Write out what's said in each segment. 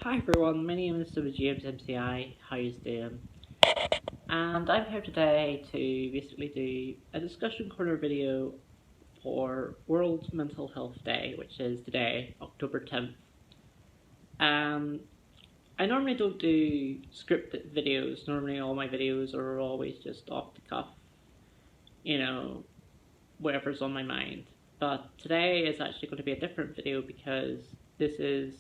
Hi everyone, my name is James MCI. How you doing? And I'm here today to basically do a discussion corner video for World Mental Health Day, which is today, October 10th. Um, I normally don't do scripted videos. Normally all my videos are always just off the cuff, you know, whatever's on my mind. But today is actually going to be a different video because this is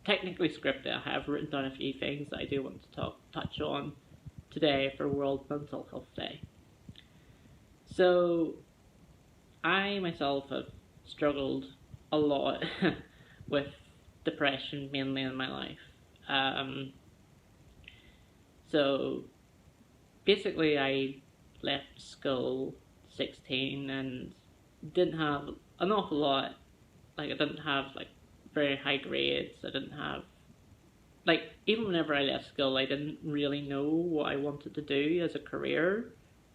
technically scripted. I have written down a few things that I do want to touch on today for World Mental Health Day. So, I myself have struggled a lot with depression mainly in my life. So, basically, I left school 16 and didn't have an awful lot. Like, I didn't have very high grades. I didn't have even whenever I left school, I didn't really know what I wanted to do as a career,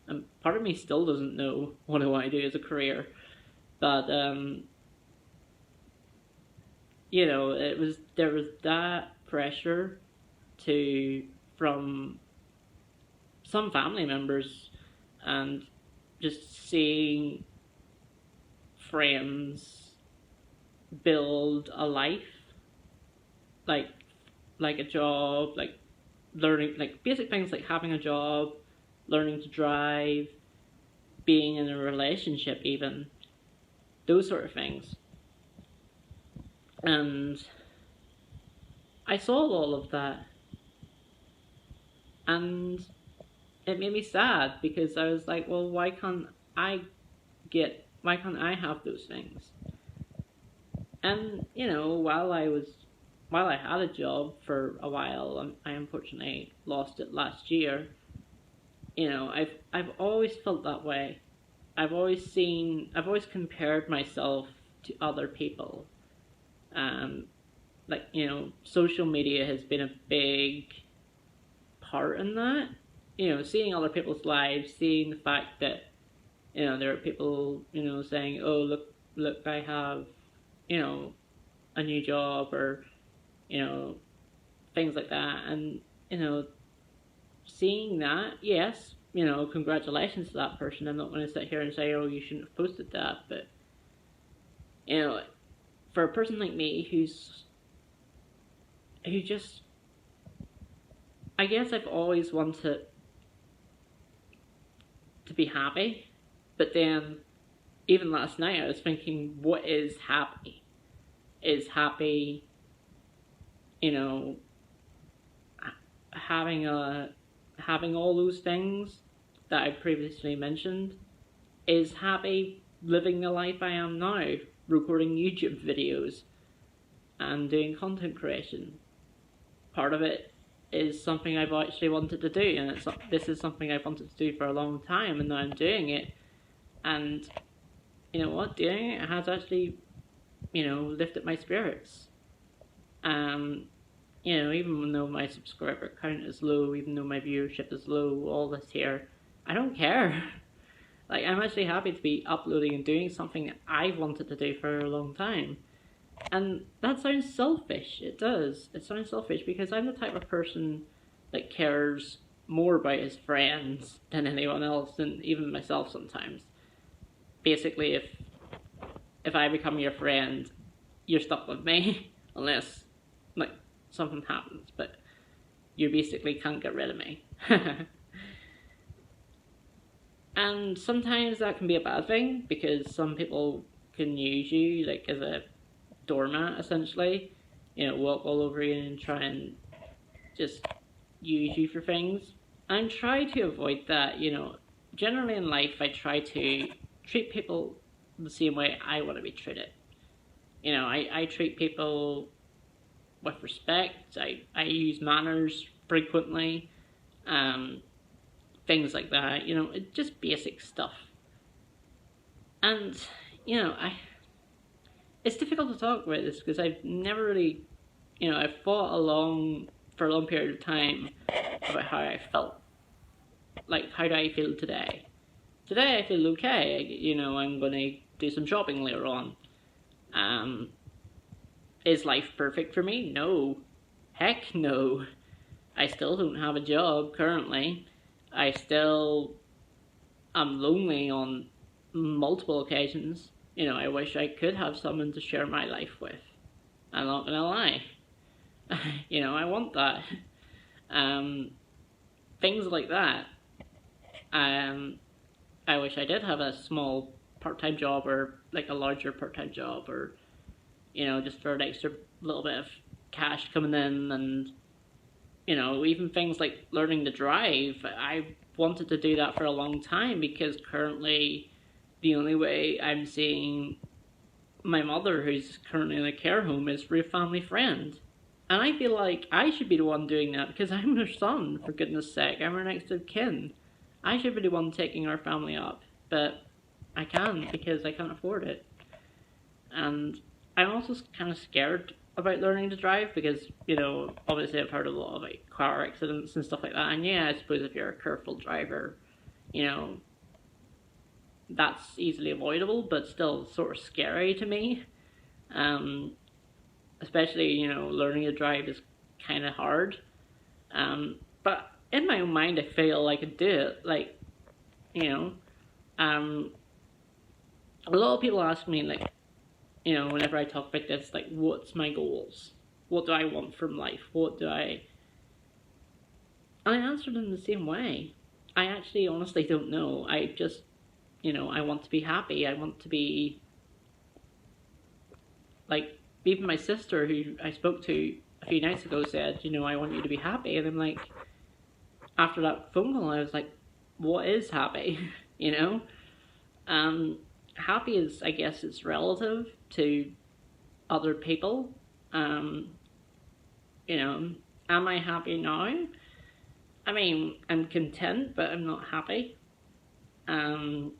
and part of me still doesn't know what I want to do as a career. But there was that pressure from some family members, and just seeing friends build a life, like a job, learning, basic things like having a job, learning to drive, being in a relationship, even those sort of things. And I saw all of that, and it made me sad because I was like, well, why can't I have those things? And while I had a job for a while, I unfortunately lost it last year. I've always felt that way. I've always compared myself to other people. Social media has been a big part in that. Seeing other people's lives, seeing the fact that, there are people, saying, oh, look, I have, a new job, or, things like that. And, seeing that, yes, congratulations to that person. I'm not going to sit here and say, oh, you shouldn't have posted that. But, for a person like me I guess I've always wanted to be happy. But then, even last night, I was thinking, what is happy? Is happy, having all those things that I previously mentioned? Is happy living the life I am now, recording YouTube videos and doing content creation? Part of it is something I've actually wanted to do, and this is something I've wanted to do for a long time, and now I'm doing it. And you know what? Doing it has actually, lifted my spirits. Even though my subscriber count is low, even though my viewership is low, all this year, I don't care. I'm actually happy to be uploading and doing something that I've wanted to do for a long time. And that sounds selfish. It does. It sounds selfish because I'm the type of person that cares more about his friends than anyone else, and even myself sometimes. Basically, if I become your friend, you're stuck with me unless something happens, but you basically can't get rid of me. And sometimes that can be a bad thing because some people can use you as a doormat, essentially. Walk all over you and try and just use you for things. And try to avoid that. Generally in life, I try to treat people the same way I want to be treated. I treat people with respect. I use manners frequently. Things like that. Just basic stuff. And, it's difficult to talk about this because I've never really, I've thought for a long period of time about how I felt. How do I feel today? Today I feel okay. I'm going to do some shopping later on. Is life perfect for me? No. Heck no. I still don't have a job currently. I still am lonely on multiple occasions. I wish I could have someone to share my life with. I'm not gonna lie. I want that. Um, Things like that. Um, I wish I did have a small part-time job, or like a larger part-time job, or just for an extra little bit of cash coming in, and even things like learning to drive. I wanted to do that for a long time, because currently the only way I'm seeing my mother, who's currently in a care home, is through a family friend. And I feel like I should be the one doing that, because I'm her son, for goodness sake. I'm her next of kin. I should be the one taking our family up. But I can't, because I can't afford it. And I'm also kind of scared about learning to drive, because, obviously I've heard a lot of like car accidents and stuff like that. And yeah, I suppose if you're a careful driver, you know, that's easily avoidable, but still sort of scary to me. Um, Especially, learning to drive is kind of hard. But in my own mind, I feel I could do it. Like, you know, um, a lot of people ask me, like, whenever I talk about this, like, what's my goals? What do I want from life? What do I... And I answer them the same way. I actually honestly don't know. I just, I want to be happy. I want to be, like, even my sister, who I spoke to a few nights ago, said, I want you to be happy. And I'm like, after that phone call, I was like, what is happy? you know? Happy is, I guess, it's relative to other people. Um, am I happy now? I mean, I'm content, but I'm not happy. Um,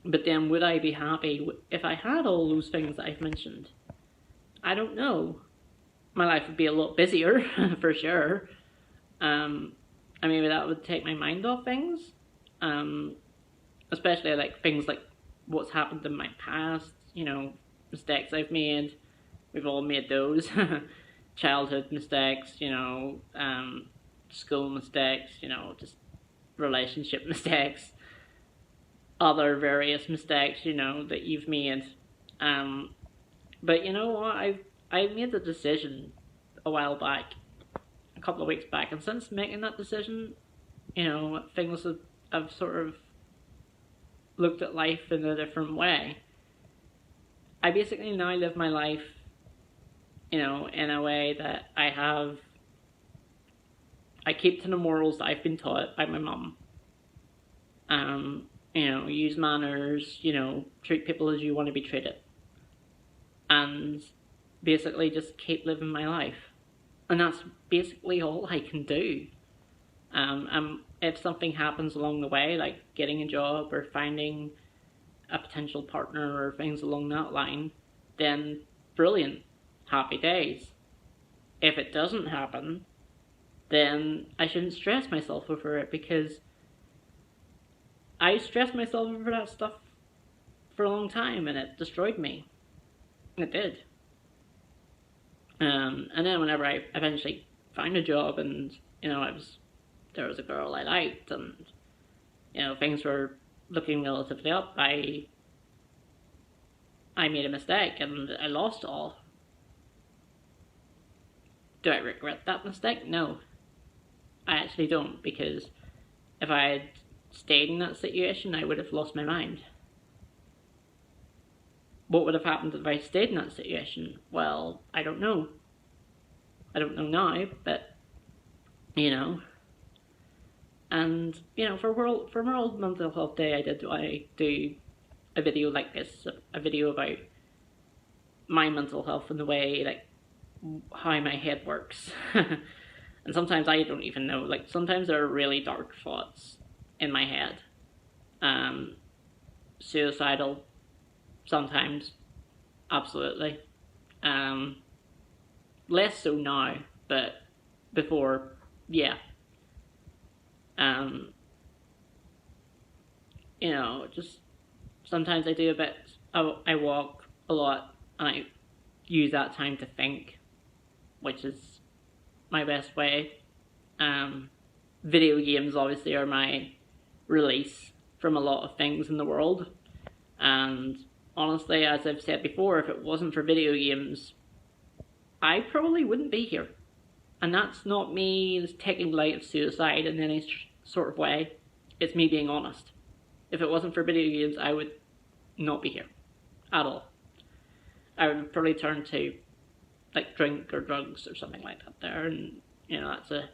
but then would I be happy if I had all those things that I've mentioned? I don't know. My life would be a lot busier, for sure. Maybe that would take my mind off things. Um, Especially like things like what's happened in my past, mistakes I've made. We've all made those. Childhood mistakes, school mistakes, just relationship mistakes, other various mistakes, that you've made. But you know what? I made the decision a while back, a couple of weeks back, and since making that decision, things have sort of looked at life in a different way. I basically now live my life, in a way that I keep to the morals that I've been taught by my mum. Use manners, treat people as you want to be treated. And basically just keep living my life. And that's basically all I can do. If something happens along the way, like getting a job or finding a potential partner or things along that line, then brilliant, happy days. If it doesn't happen, then I shouldn't stress myself over it, because I stressed myself over that stuff for a long time and it destroyed me. It did. And then whenever I eventually found a job, and there was a girl I liked, and things were looking relatively up, I made a mistake and I lost it all. Do I regret that mistake? No, I actually don't, because if I had stayed in that situation, I would have lost my mind. What would have happened if I stayed in that situation? Well, I don't know. I don't know now, but And for World Mental Health Day, I do a video like this, a video about my mental health and the way, like, how my head works. And sometimes I don't even know. Like, sometimes there are really dark thoughts in my head. Suicidal, sometimes, absolutely. Less so now, but before, yeah. Just sometimes I do a bit, I walk a lot, and I use that time to think, which is my best way. Video games obviously are my release from a lot of things in the world, and honestly, as I've said before, if it wasn't for video games, I probably wouldn't be here. And that's not me taking light of suicide in any sort of way. It's me being honest. If it wasn't for video games, I would not be here at all. I would probably turn to like drink or drugs or something like that there, and that's a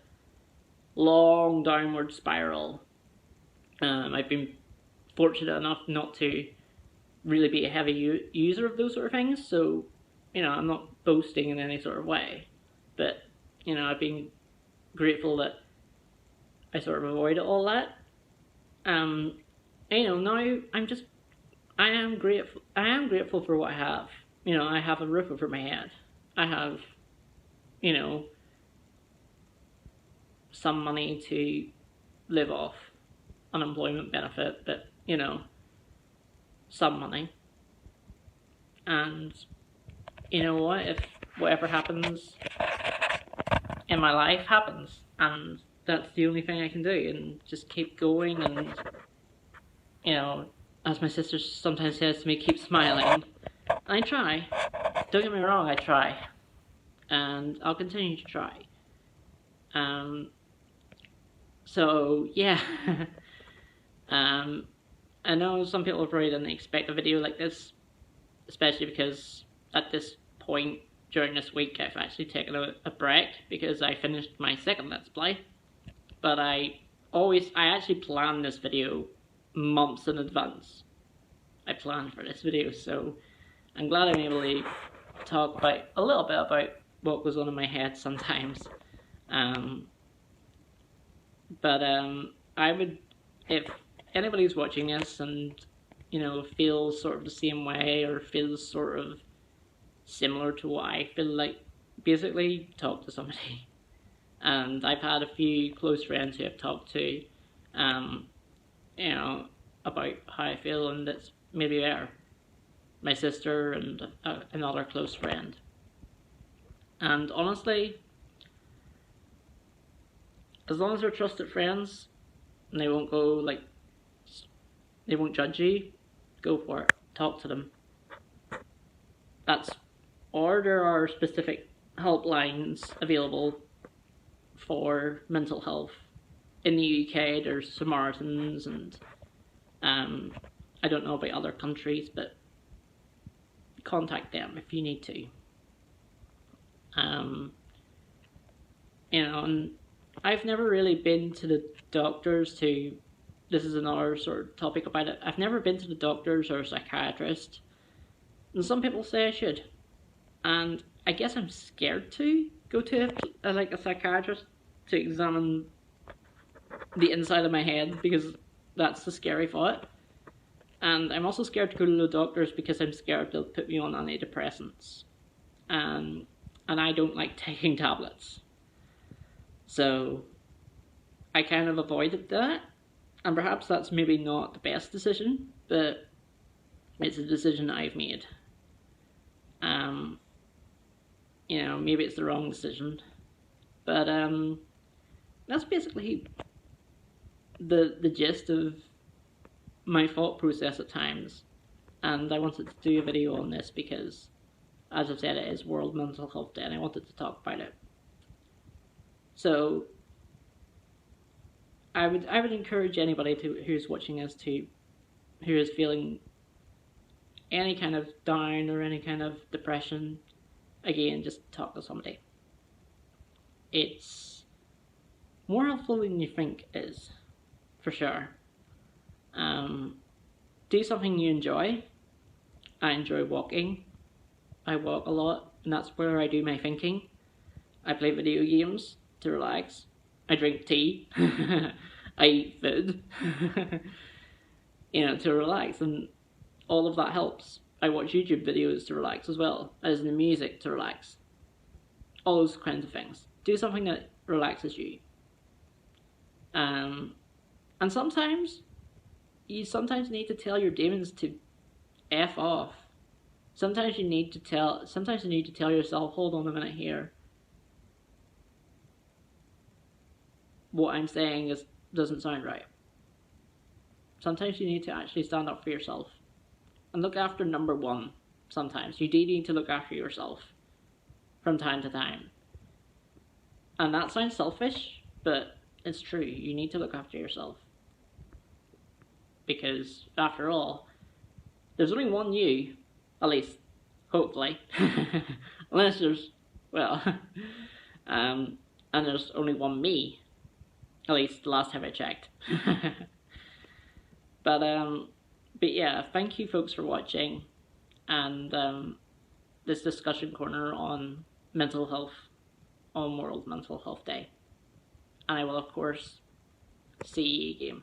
long downward spiral. I've been fortunate enough not to really be a heavy user of those sort of things, so I'm not boasting in any sort of way, but I've been grateful that I sort of avoided all that. Now I am grateful for what I have. I have a roof over my head. I have, some money to live off, unemployment benefit, but, some money. And you know what? If whatever happens in my life happens, and that's the only thing I can do, and just keep going, and, as my sister sometimes says to me, keep smiling. I try. Don't get me wrong, I try. And I'll continue to try. So, yeah. I know some people probably didn't expect a video like this, especially because at this point during this week I've actually taken a break because I finished my second Let's Play. But I actually planned this video months in advance. I planned for this video, so I'm glad I'm able to talk a little bit about what goes on in my head sometimes. I would, if anybody's watching this and, feels sort of the same way or feels sort of similar to what I feel like, basically talk to somebody. And I've had a few close friends who I've talked to, about how I feel, and it's maybe better. My sister and another close friend. And honestly, as long as they're trusted friends, and they won't they won't judge you, go for it. Talk to them. Or there are specific helplines available for mental health. In the UK, there's Samaritans, and I don't know about other countries, but contact them if you need to. And I've never really been to the doctors this is another sort of topic about it. I've never been to the doctors or a psychiatrist, and some people say I should. And I guess I'm scared to go to a psychiatrist to examine the inside of my head, because that's the scary thought. And I'm also scared to go to the doctors because I'm scared they'll put me on antidepressants. And I don't like taking tablets. So I kind of avoided that. And perhaps that's maybe not the best decision, but it's a decision I've made. Maybe it's the wrong decision. But that's basically the gist of my thought process at times. And I wanted to do a video on this because, as I've said, it is World Mental Health Day, and I wanted to talk about it. So I would encourage anybody who's watching this who is feeling any kind of down or any kind of depression, again, just talk to somebody. It's more helpful than you think it is, for sure. Do something you enjoy. I enjoy walking. I walk a lot, and that's where I do my thinking. I play video games to relax. I drink tea. I eat food. To relax, and all of that helps. I watch YouTube videos to relax as well, as in the music to relax. All those kinds of things. Do something that relaxes you. And sometimes you need to tell your demons to F off. Sometimes you need to tell yourself, hold on a minute here. what I'm saying doesn't sound right. Sometimes you need to actually stand up for yourself and look after number one. Sometimes you do need to look after yourself from time to time. And that sounds selfish, but it's true. You need to look after yourself. Because, after all, there's only one you, at least, hopefully. Unless there's, well, and there's only one me, at least the last time I checked. But yeah, thank you folks for watching, and this discussion corner on mental health on World Mental Health Day. And I will, of course, see you again.